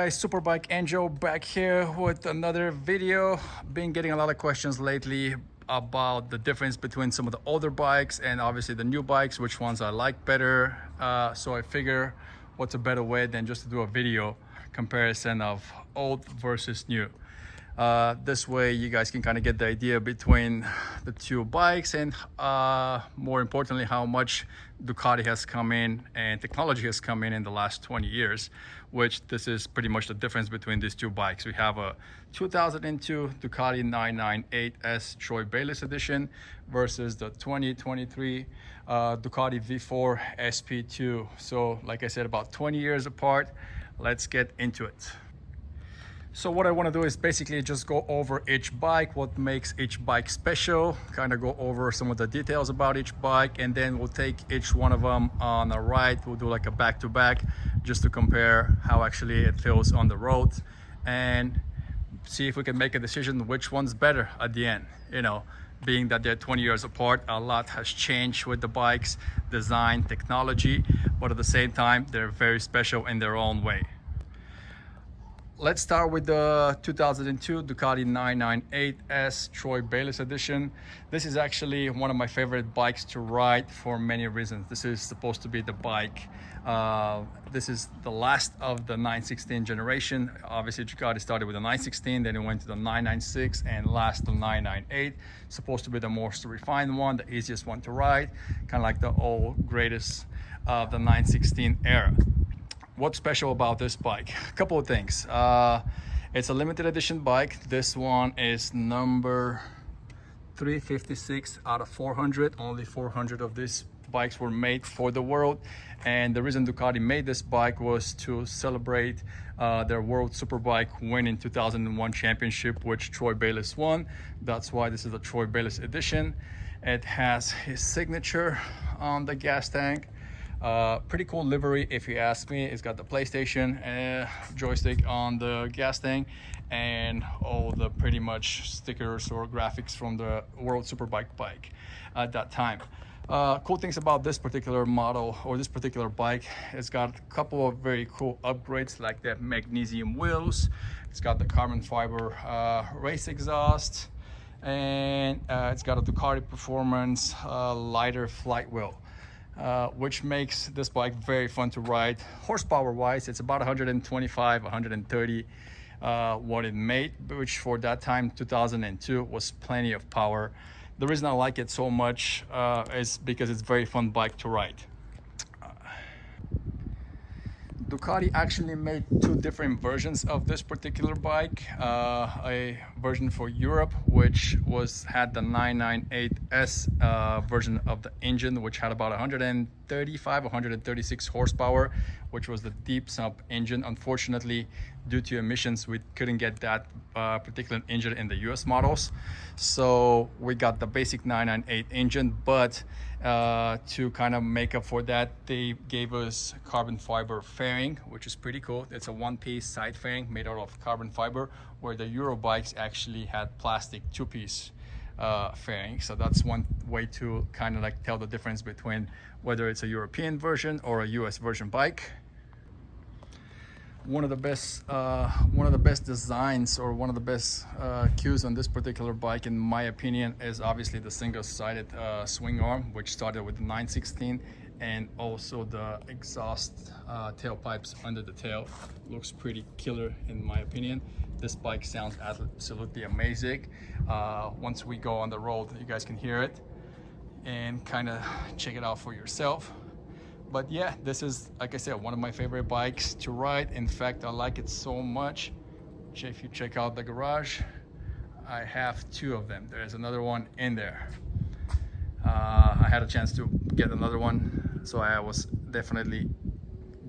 guys, Superbike Angel back here with another video. Been getting a lot of questions lately about the difference between some of the older bikes and obviously the new bikes, which ones I like better. So I figure what's a better way than just to do a video comparison of old versus new. This way you guys can kind of get the idea between the two bikes and more importantly how much Ducati has come in and technology has come in the last 20 years, which this is pretty much the difference between these two bikes. We have a 2002 Ducati 998S Troy Bayliss edition versus the 2023 Ducati V4 SP2. So like I said, about 20 years apart. Let's get into it. So what I want to do is basically just go over each bike, what makes each bike special, kind of go over some of the details about each bike, and then we'll take each one of them on a ride. We'll do like a back-to-back just to compare how actually it feels on the road and see if we can make a decision which one's better at the end. You know, being that they're 20 years apart, a lot has changed with the bikes, design, technology, but at the same time, they're very special in their own way. Let's start with the 2002 Ducati 998S Troy Bayliss edition. This is actually one of my favorite bikes to ride for many reasons. This is supposed to be the bike. This is the last of the 916 generation. Obviously, Ducati started with the 916, then it went to the 996, and last the 998. Supposed to be the most refined one, the easiest one to ride, kind of like the old greatest of the 916 era. What's special about this bike? A couple of things. It's a limited edition bike. This one is number 356 out of 400. Only 400 of these bikes were made for the world. And the reason Ducati made this bike was to celebrate their World Superbike win in 2001 championship, which Troy Bayliss won. That's why this is a Troy Bayliss edition. It has his signature on the gas tank. Pretty cool livery if you ask me. It's got the PlayStation joystick on the gas tank and all the pretty much stickers or graphics from the World Superbike bike at that time. Cool things about this particular model or this particular bike, it's got a couple of very cool upgrades like the magnesium wheels. It's got the carbon fiber race exhaust, and it's got a Ducati Performance lighter flight wheel. Which makes this bike very fun to ride. Horsepower wise, it's about 125, 130 what it made, which for that time, 2002, was plenty of power. The reason I like it so much is because it's a very fun bike to ride. Ducati actually made two different versions of this particular bike. A version for Europe, which had the 998S version of the engine, which had about 135, 136 horsepower, which was the deep sump engine. Unfortunately, due to emissions, we couldn't get that particular engine in the US models. So we got the basic 998 engine, but to kind of make up for that, they gave us carbon fiber fairing, which is pretty cool. It's a one-piece side fairing made out of carbon fiber, where the Euro bikes actually had plastic two-piece fairing. So that's one way to kind of like tell the difference between whether it's a European version or a US version bike. One of the best designs or one of the best cues on this particular bike, in my opinion, is obviously the single-sided swing arm, which started with the 916, and also the exhaust tailpipes under the tail. Looks pretty killer in my opinion. This bike sounds absolutely amazing. Once we go on the road, you guys can hear it and kind of check it out for yourself. But yeah, this is, like I said, one of my favorite bikes to ride. In fact, I like it so much. If you check out the garage, I have two of them. There's another one in there. I had a chance to get another one, so I was definitely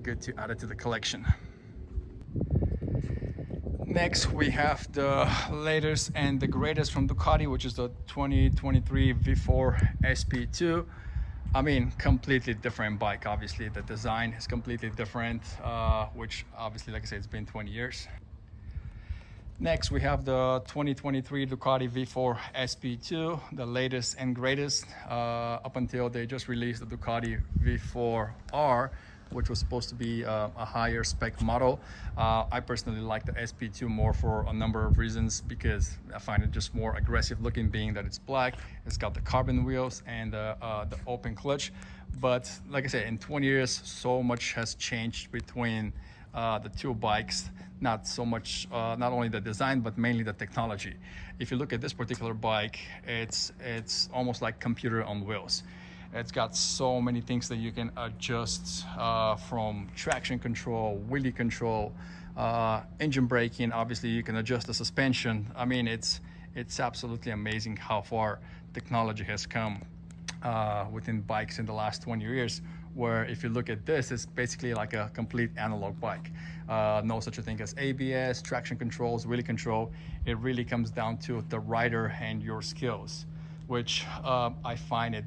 good to add it to the collection. Next, we have the latest and the greatest from Ducati, which is the 2023 V4 SP2. I mean, completely different bike. Obviously, the design is completely different, which obviously, like I said, it's been 20 years. Next, we have the 2023 Ducati V4 SP2, the latest and greatest. Up until they just released the Ducati V4R, which was supposed to be a higher spec model. I personally like the SP2 more for a number of reasons, because I find it just more aggressive looking, being that it's black. It's got the carbon wheels and the open clutch. But like I said, in 20 years, so much has changed between the two bikes. Not so much, not only the design, but mainly the technology. If you look at this particular bike, it's almost like computer on wheels. It's got so many things that you can adjust, from traction control, wheelie control, engine braking. Obviously, you can adjust the suspension. I mean, it's absolutely amazing how far technology has come within bikes in the last 20 years. Where if you look at this, it's basically like a complete analog bike. No such a thing as ABS, traction controls, wheelie control. It really comes down to the rider and your skills, which I find it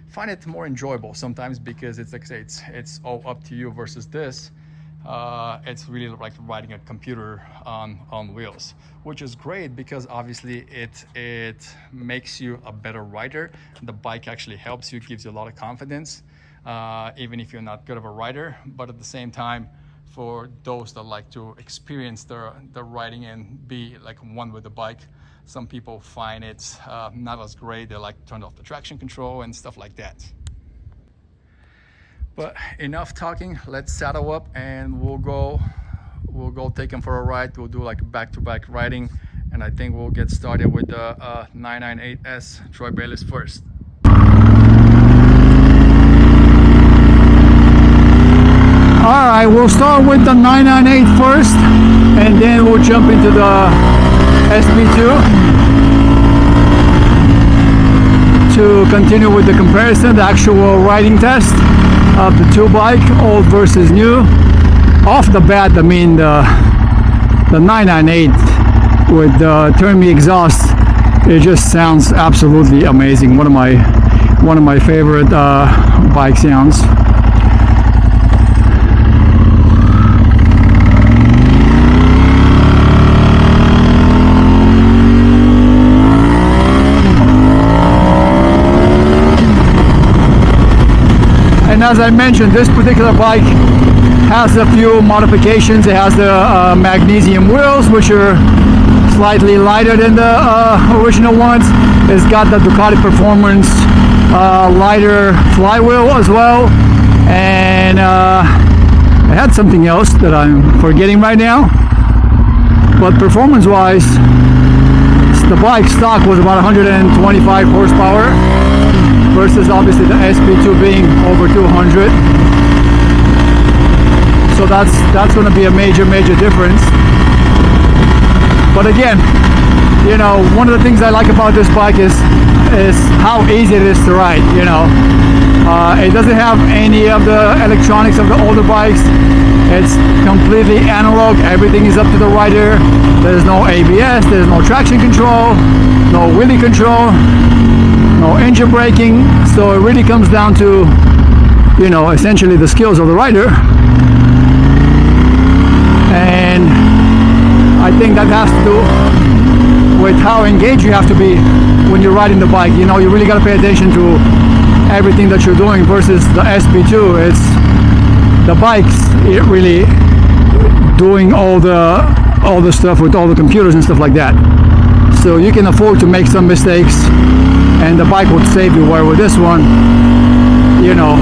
find it more enjoyable sometimes, because it's like I say, it's all up to you, versus this. It's really like riding a computer on wheels, which is great because obviously it makes you a better rider. The bike actually helps you, gives you a lot of confidence, even if you're not good of a rider. But at the same time, for those that like to experience the riding and be like one with the bike, some people find it not as great. They like turned off the traction control and stuff like that. But enough talking, let's saddle up and we'll go take him for a ride. We'll do like back-to-back riding, and I think we'll get started with the 998S Troy Bayliss first. All right, we'll start with the 998 first, and then we'll jump into the SP2 to continue with the comparison, the actual riding test of the two bike, old versus new. Off the bat, I mean the 998 with the turn me exhaust, it just sounds absolutely amazing. One of my favorite bike sounds. And as I mentioned, this particular bike has a few modifications. It has the magnesium wheels, which are slightly lighter than the original ones. It's got the Ducati Performance lighter flywheel as well. And I had something else that I'm forgetting right now. But performance-wise, the bike stock was about 125 horsepower. Versus obviously the SP2 being over 200. So that's going to be a major difference. But again, you know, one of the things I like about this bike is how easy it is to ride. You know, it doesn't have any of the electronics of the older bikes. It's completely analog. Everything is up to the rider. There's no ABS, there's no traction control, no wheelie control, no engine braking. So it really comes down to, you know, essentially the skills of the rider. And I think that has to do with how engaged you have to be when you're riding the bike. You know, you really got to pay attention to everything that you're doing, versus the SP2. It's the bike's really doing all the stuff with all the computers and stuff like that. So you can afford to make some mistakes, and the bike would save you. Where with this one, you know,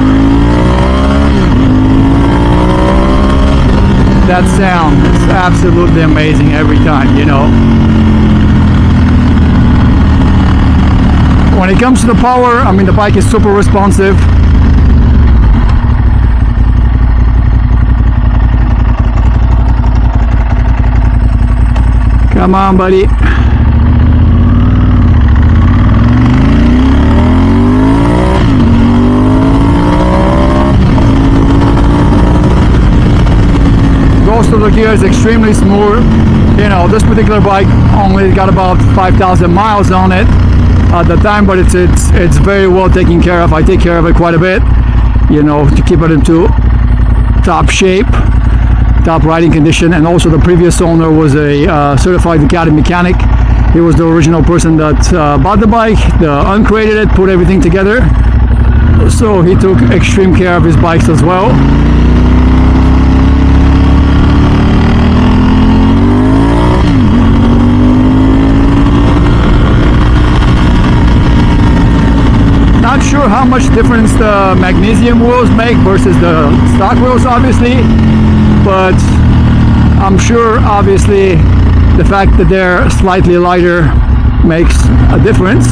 that sound is absolutely amazing every time, you know. When it comes to the power, I mean, the bike is super responsive. Come on, buddy. Most of the gear is extremely smooth. You know, this particular bike only got about 5,000 miles on it at the time, but it's very well taken care of. I take care of it quite a bit, you know, to keep it into top shape, top riding condition. And also the previous owner was a certified Ducati mechanic. He was the original person that bought the bike, uncrated it, put everything together. so he took extreme care of his bikes as well. Not sure how much difference the magnesium wheels make versus the stock wheels, obviously, but I'm sure obviously the fact that they're slightly lighter makes a difference.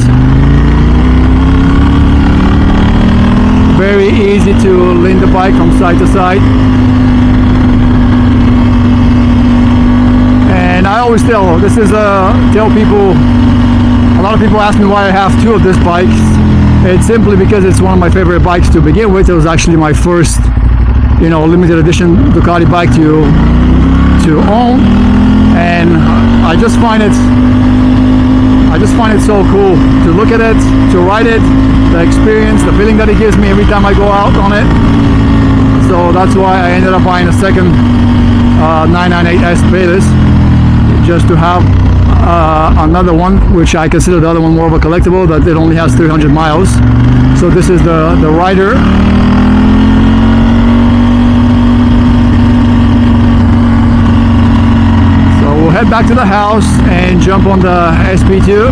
Very easy to lean the bike from side to side. And I always tell people, a lot of people ask me why I have two of these bikes. It's simply because it's one of my favorite bikes to begin with. It was actually my first, limited edition Ducati bike to own, and I just find it so cool to look at it, to ride it, the experience, the feeling that it gives me every time I go out on it. So that's why I ended up buying a second 998S Bayliss, just to have another one, which I consider the other one more of a collectible, that it only has 300 miles. So this is the rider. So we'll head back to the house and jump on the SP2.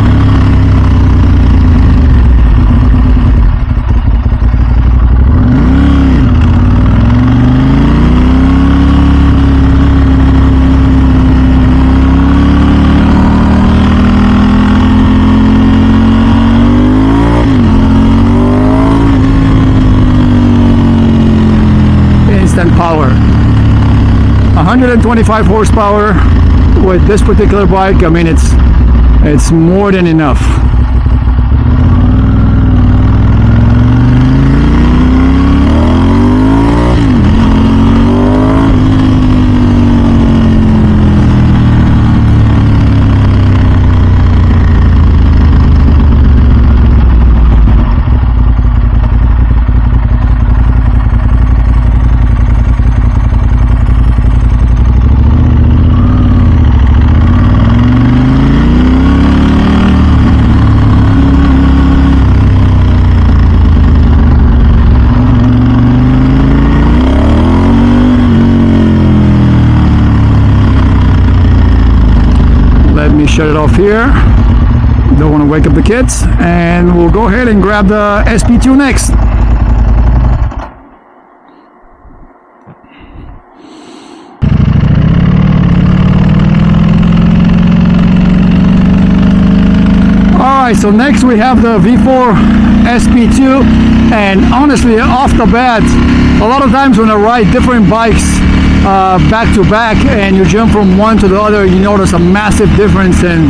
Power, 125 horsepower with this particular bike. I mean, it's more than enough. Shut it off here. Don't want to wake up the kids, and we'll go ahead and grab the SP2 next. Alright, so next we have the V4 SP2, and honestly, off the bat, a lot of times when I ride different bikes back to back and you jump from one to the other, you notice a massive difference in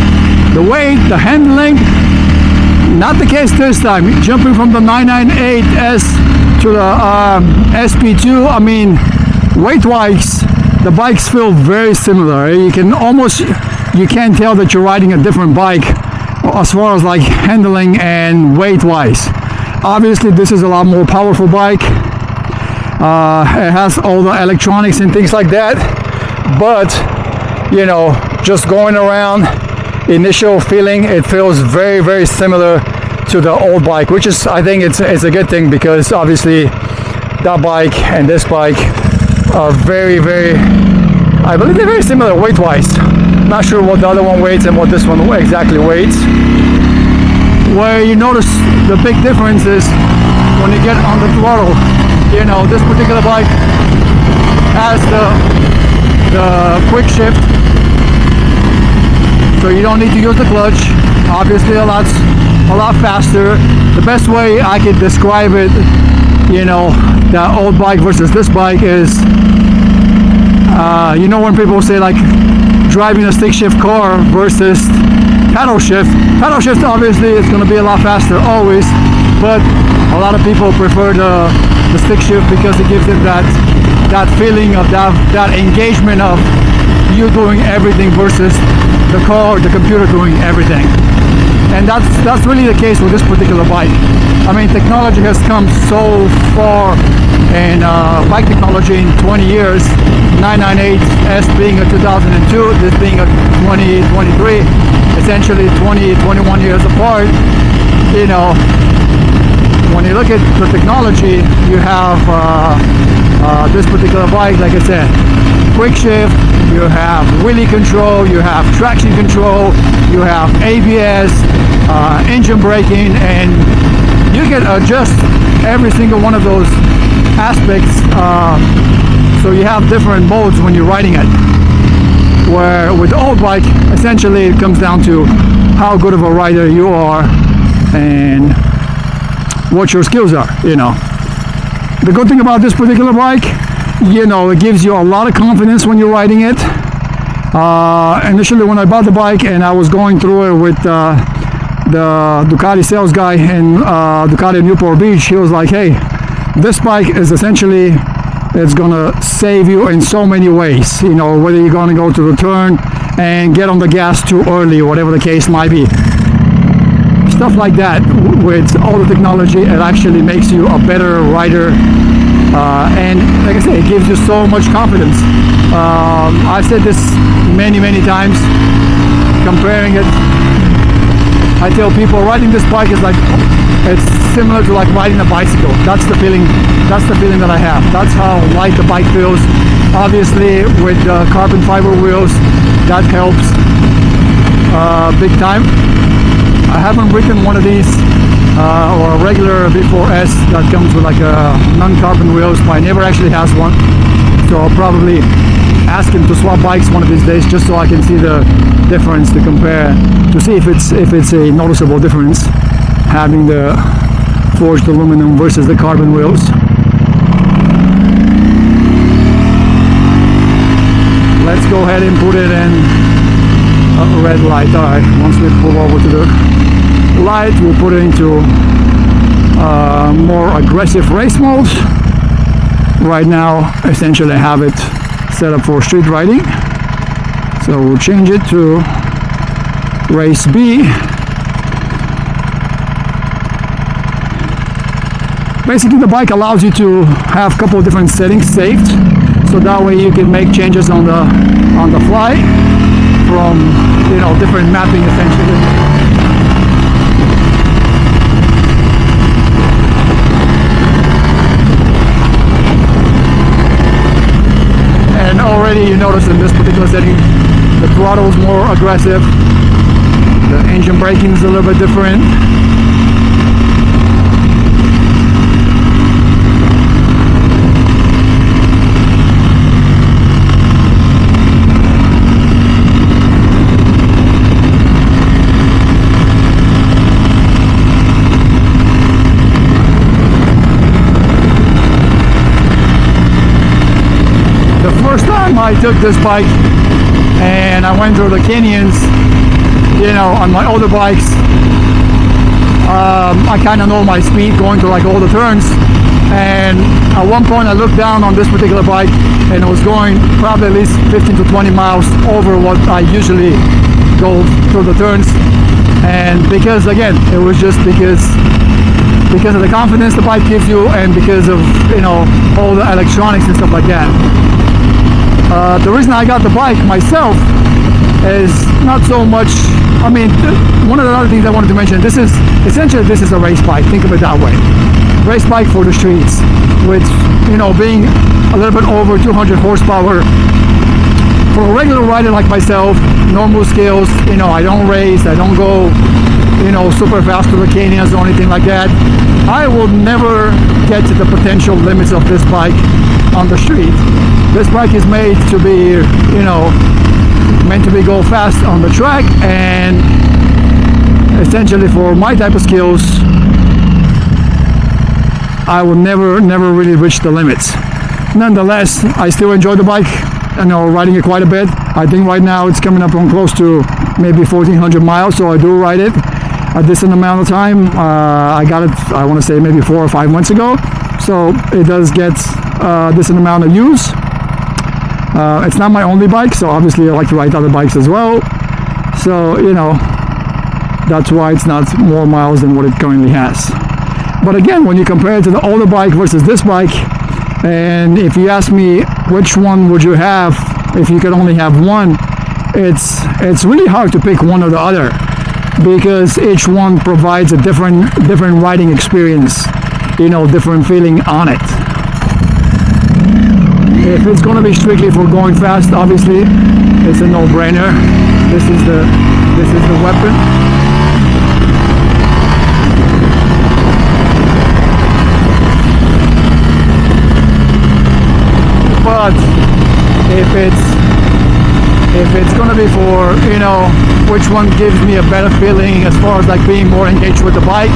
the weight, the handling. Not the case this time. Jumping from the 998S to the SP2, I mean, weight-wise, the bikes feel very similar. You can't tell that you're riding a different bike as far as like handling and weight-wise. Obviously, this is a lot more powerful bike. It has all the electronics and things like that, but just going around, initial feeling, it feels very, very similar to the old bike, which is, I think it's a good thing, because obviously that bike and this bike are very, very, I believe they're very similar weight-wise. Not sure what the other one weighs and what this one exactly weighs. Where you notice the big difference is when you get on the throttle. This particular bike has the quick shift, so you don't need to use the clutch. Obviously, a lot faster. The best way I could describe it, the old bike versus this bike is, when people say like driving a stick shift car versus paddle shift. Paddle shift, obviously, is going to be a lot faster always, but a lot of people prefer the stick shift because it gives them that feeling of that engagement of you doing everything versus the car or the computer doing everything. And that's really the case with this particular bike. I mean, technology has come so far in bike technology in 20 years. 998S being a 2002, this being a 2023, essentially 20, 21 years apart. when you look at the technology, you have this particular bike, like I said, quick shift, you have wheelie control, you have traction control, you have ABS, engine braking, and you can adjust every single one of those aspects. So you have different modes when you're riding it. Where with the old bike, essentially it comes down to how good of a rider you are and what your skills are, you know. The good thing about this particular bike, you know, it gives you a lot of confidence when you're riding it. Initially when I bought the bike and I was going through it with the Ducati sales guy in Ducati Newport Beach, he was like, hey, this bike is essentially, it's gonna save you in so many ways, you know, whether you're gonna go to the turn and get on the gas too early, whatever the case might be. Stuff like that. With all the technology, it actually makes you a better rider, and like I say, it gives you so much confidence. I've said this many times, comparing it. I tell people riding this bike is like, it's similar to like riding a bicycle. That's the feeling that I have. That's how light the bike feels. Obviously with the carbon fiber wheels, that helps big time. I haven't ridden one of these or a regular V4S that comes with like a non-carbon wheels. My neighbor actually has one, so I'll probably ask him to swap bikes one of these days just so I can see the difference, to compare, to see if it's a noticeable difference having the forged aluminum versus the carbon wheels. Let's go ahead and put it in a red light. Alright, once we pull over to the light, we'll put it into more aggressive race mode. Right now, essentially I have it set up for street riding, so we'll change it to race B. Basically the bike allows you to have a couple of different settings saved, so that way you can make changes on the fly from, you know, different mapping essentially. And already you notice in this particular setting, the throttle is more aggressive, the engine braking is a little bit different. I took this bike and I went through the canyons, you know, on my older bikes. I kind of know my speed going through like all the turns, and at one point I looked down on this particular bike and it was going probably at least 15 to 20 miles over what I usually go through the turns. And because, again, it was just because of the confidence the bike gives you, and because of, you know, all the electronics and stuff like that. The reason I got the bike myself is not so much, I mean, one of the other things I wanted to mention, this is a race bike. Think of it that way. Race bike for the streets, with, you know, being a little bit over 200 horsepower. For a regular rider like myself, normal skills, you know, I don't race, I don't go, you know, super fast to the canyons or anything like that. I will never get to the potential limits of this bike on the street. This bike is made to be, you know, meant to be go fast on the track, and essentially for my type of skills, I will never really reach the limits. Nonetheless, I still enjoy the bike. I know, riding it quite a bit. I think right now it's coming up on close to maybe 1,400 miles, so I do ride it a decent amount of time. I got it, I want to say maybe 4 or 5 months ago, so it does get a decent amount of use. It's not my only bike, so obviously I like to ride other bikes as well. So, you know, that's why it's not more miles than what it currently has. But again, when you compare it to the older bike versus this bike, and if you ask me which one would you have if you could only have one, it's really hard to pick one or the other, because each one provides a different riding experience. different feeling on it. If it's going to be strictly for going fast, obviously it's a no-brainer. This is the weapon. But if it's gonna be for which one gives me a better feeling as far as like being more engaged with the bike,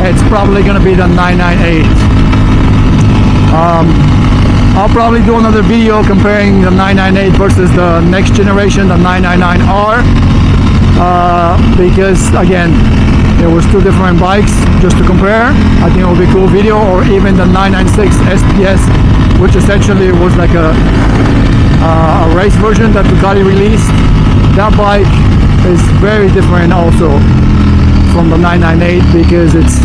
it's probably gonna be the 998. I'll probably do another video comparing the 998 versus the next generation, the 999R, because again, there was two different bikes just to compare. I think it would be a cool video. Or even the 996 SPS, which essentially was like a race version that Ducati released. That bike is very different also from the 998 because it's,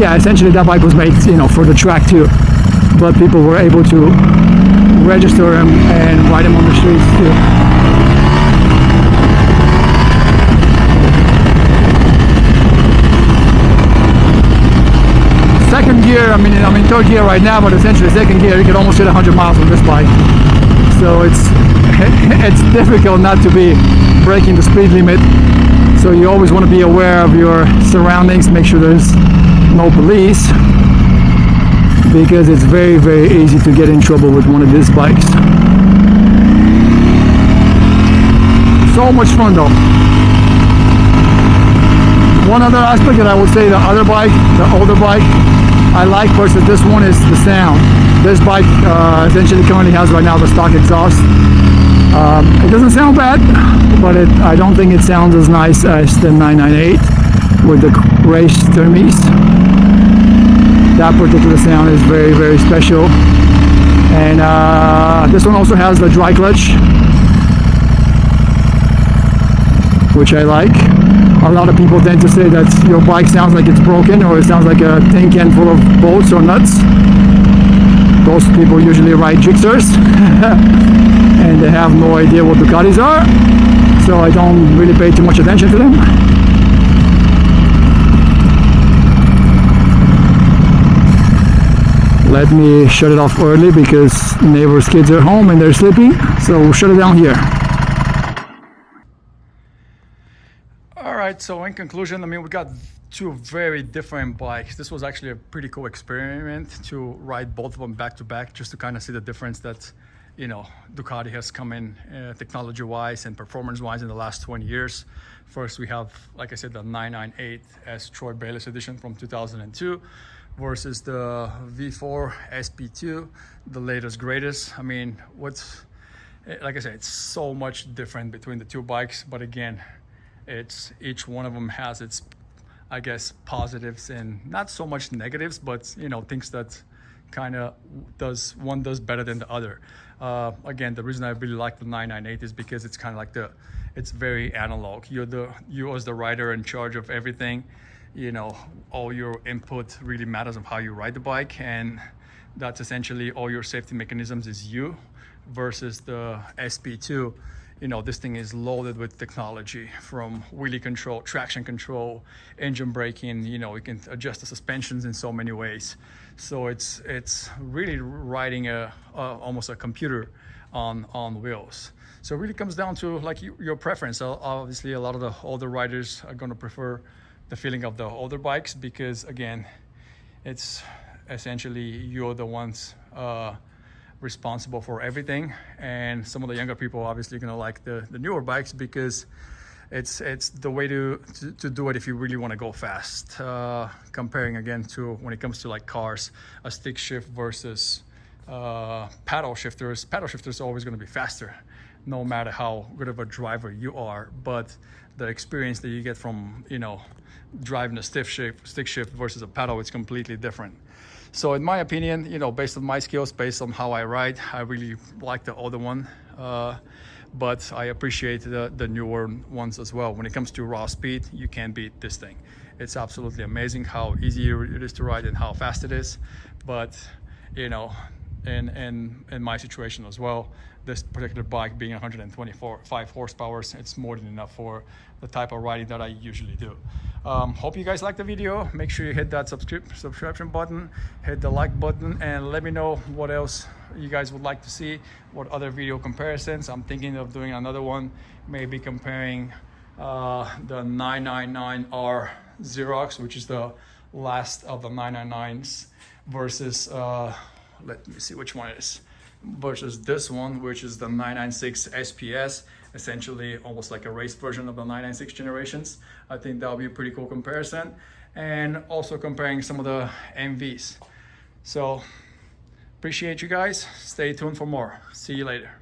essentially that bike was made for the track too, but people were able to register them and ride them on the streets too. Second gear, I'm in third gear right now, but essentially second gear, you can almost hit 100 miles on this bike. So it's difficult not to be breaking the speed limit. So you always want to be aware of your surroundings, make sure there's no police, because it's very, very easy to get in trouble with one of these bikes. So much fun though. One other aspect that I would say the other bike, the older bike, I like versus this one is the sound. This bike essentially currently has right now the stock exhaust. It doesn't sound bad, but I don't think it sounds as nice as the 998 with the race Termes. That particular sound is very, very special. And this one also has the dry clutch, which I like. A lot of people tend to say that your bike sounds like it's broken, or it sounds like a tin can full of bolts or nuts. Those people usually ride Gixxers and they have no idea what Ducatis are, so I don't really pay too much attention to them. Let me shut it off early because neighbors' kids are home and they're sleeping, so we'll shut it down here. Alright, so in conclusion, we got two very different bikes. This was actually a pretty cool experiment to ride both of them back to back, just to kind of see the difference that Ducati has come in technology wise and performance wise in the last 20 years. First we have, like I said, the 998S Troy Bayliss edition from 2002 versus the V4 SP2, the latest greatest. Like I said, it's so much different between the two bikes, but again, it's each one of them has its, I guess, positives and not so much negatives, but things that kind of one does better than the other. Again, the reason I really like the 998 is because it's kind of like it's very analog. You as the rider in charge of everything. All your input really matters of how you ride the bike, and that's essentially all your safety mechanisms is you, versus the SP2. This thing is loaded with technology, from wheelie control, traction control, engine braking. You can adjust the suspensions in so many ways. So it's really riding almost a computer on wheels. So it really comes down to like your preference. Obviously, a lot of the older riders are going to prefer the feeling of the older bikes because, again, it's essentially you're the ones responsible for everything, and some of the younger people obviously gonna like the newer bikes because it's the way to do it if you really want to go fast. Comparing again to when it comes to like cars, a stick shift versus paddle shifters. Paddle shifters are always going to be faster, no matter how good of a driver you are. But the experience that you get from driving a stick shift versus a paddle, it's completely different. So in my opinion, based on my skills, based on how I ride, I really like the older one. But I appreciate the newer ones as well. When it comes to raw speed, you can't beat this thing. It's absolutely amazing how easy it is to ride and how fast it is. But in my situation as well. This particular bike being 125 horsepower, it's more than enough for the type of riding that I usually do. Hope you guys like the video. Make sure you hit that subscription button, hit the like button, and let me know what else you guys would like to see, what other video comparisons. I'm thinking of doing another one, maybe comparing the 999R Xerox, which is the last of the 999s, versus let me see which one it is, versus this one, which is the 996 SPS, essentially almost like a race version of the 996 generations. I think that'll be a pretty cool comparison, and also comparing some of the MVs. So appreciate you guys. Stay tuned for more. See you later.